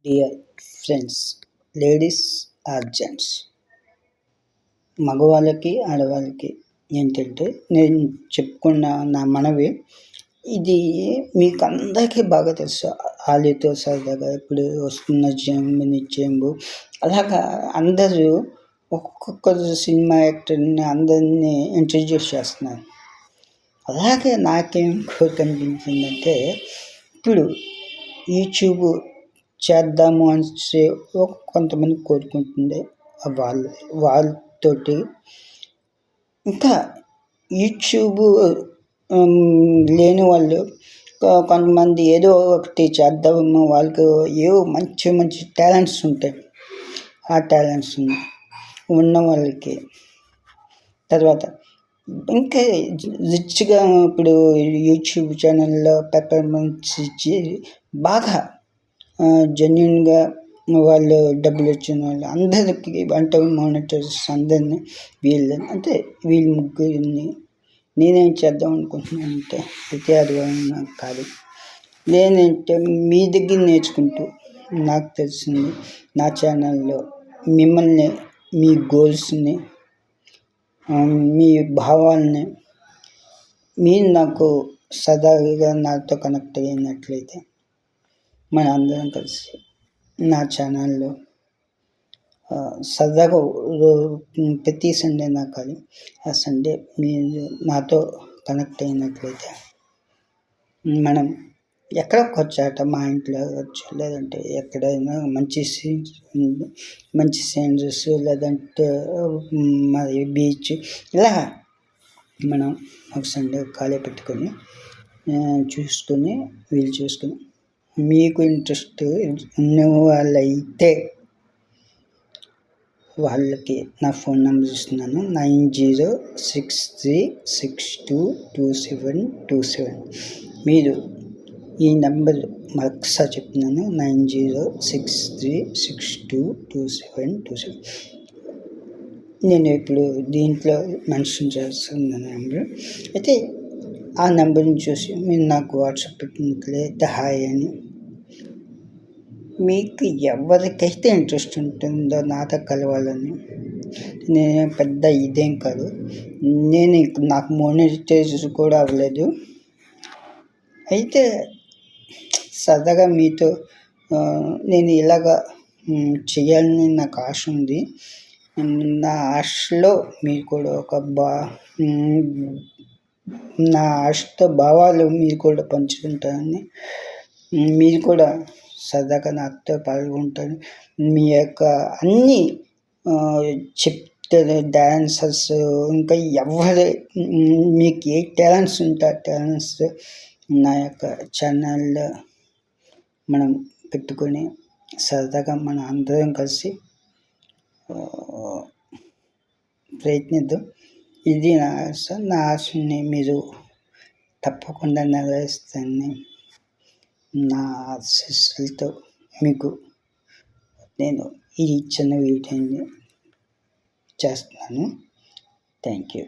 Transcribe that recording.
Dear friends, ladies are gents, మగవాళ్ళకి ఆడవాళ్ళకి ఏంటంటే నేను చెప్పుకున్న నా మనవి ఇది మీకు అందరికీ బాగా తెలుసు. ఆలితో సరదాగా ఇప్పుడు వస్తున్న జెమిని చెంబు అలాగా అందరూ ఒక్కొక్కరు సినిమా యాక్టర్ని అందరినీ ఇంట్రడ్యూస్ చేస్తున్నారు. అలాగే నాకేం కోరిక అనిపించిందంటే ఇప్పుడు యూట్యూబ్ చేద్దాము అని కొంతమంది కోరుకుంటుంది. వాళ్ళతోటి ఇంకా యూట్యూబ్ లేని వాళ్ళు కొంతమంది ఏదో ఒకటి చేద్దాము, వాళ్ళకు ఏవో మంచి మంచి టాలెంట్స్ ఉంటాయి. ఆ టాలెంట్స్ ఉన్న వాళ్ళకి తర్వాత ఇంకా రిచ్గా ఇప్పుడు యూట్యూబ్ ఛానల్లో పెర్ఫార్మెన్స్ ఇచ్చి బాగా జెన్యున్గా వాళ్ళు డబ్బులు వచ్చిన వాళ్ళు అందరికీ వంట మానిటర్స్ అందరినీ వీళ్ళు ముగ్గురిని నేనేం చేద్దాం అనుకుంటున్నానంటే ప్రతి ఆదివారం కాదు, నేనంటే మీ దగ్గర నేర్చుకుంటూ నాకు తెలిసింది నా ఛానల్లో మిమ్మల్ని మీ గోల్స్ని మీ భావాల్ని మీరు నాకు సదాగా నాతో కనెక్ట్ అయినట్లయితే మన అందరం కలిసి నా ఛానల్లో సరదాగా ప్రతి సండే నాకు కాదు, ఆ సండే మీరు నాతో కనెక్ట్ అయినట్లయితే మనం ఎక్కడొక్క చోట మా ఇంట్లో వచ్చు, లేదంటే ఎక్కడైనా మంచి సీనరీస్, లేదంటే మరి బీచ్ ఇలా మనం ఒక సండే ఖాళీ పెట్టుకొని చూసుకొని వీలు చూసుకొని మీకు ఇంట్రెస్ట్ ఉన్న వాళ్ళైతే వాళ్ళకి నా ఫోన్ నెంబర్ ఇస్తున్నాను, 9063622727. మీరు ఈ నెంబర్ మరొకసారి చెప్తున్నాను, 9063622727. నేను ఇప్పుడు దీంట్లో మెన్షన్ చేస్తున్న నెంబర్ అయితే ఆ నెంబర్ని చూసి మీరు నాకు వాట్సాప్ పెట్టినట్లయితే హాయ్ అని, మీకు ఎవరికైతే ఇంట్రెస్ట్ ఉంటుందో నాతో కలవాలని, నేను పెద్ద ఇదేం కాదు, నాకు మోనిటైజ్ కూడా అవ్వలేదు, అయితే సరదాగా మీతో నేను ఇలాగా చేయాలని నాకు ఆశ ఉంది. నా ఆశలో మీరు కూడా నా ఆశతో భావాలు మీరు కూడా పంచుకుంటారని, మీరు కూడా సరదాగా నాతో పాల్గొంటారు. మీ యొక్క అన్నీ చెప్తారు, డ్యాన్సర్స్ ఇంకా ఎవరు మీకు ఏ టాలెంట్స్ ఉంటే ఆ టాలెంట్స్ నా యొక్క ఛానల్లో మనం పెట్టుకొని సరదాగా మనం అందరం కలిసి ప్రయత్నిద్దాం. ఇది నా ఆశ. నా ఆశని మీరు తప్పకుండా నెరవేరుస్తానని నా ఆశీస్సులతో మీకు నేను ఈ చిన్న వీడియోని చేస్తున్నాను. Thank you.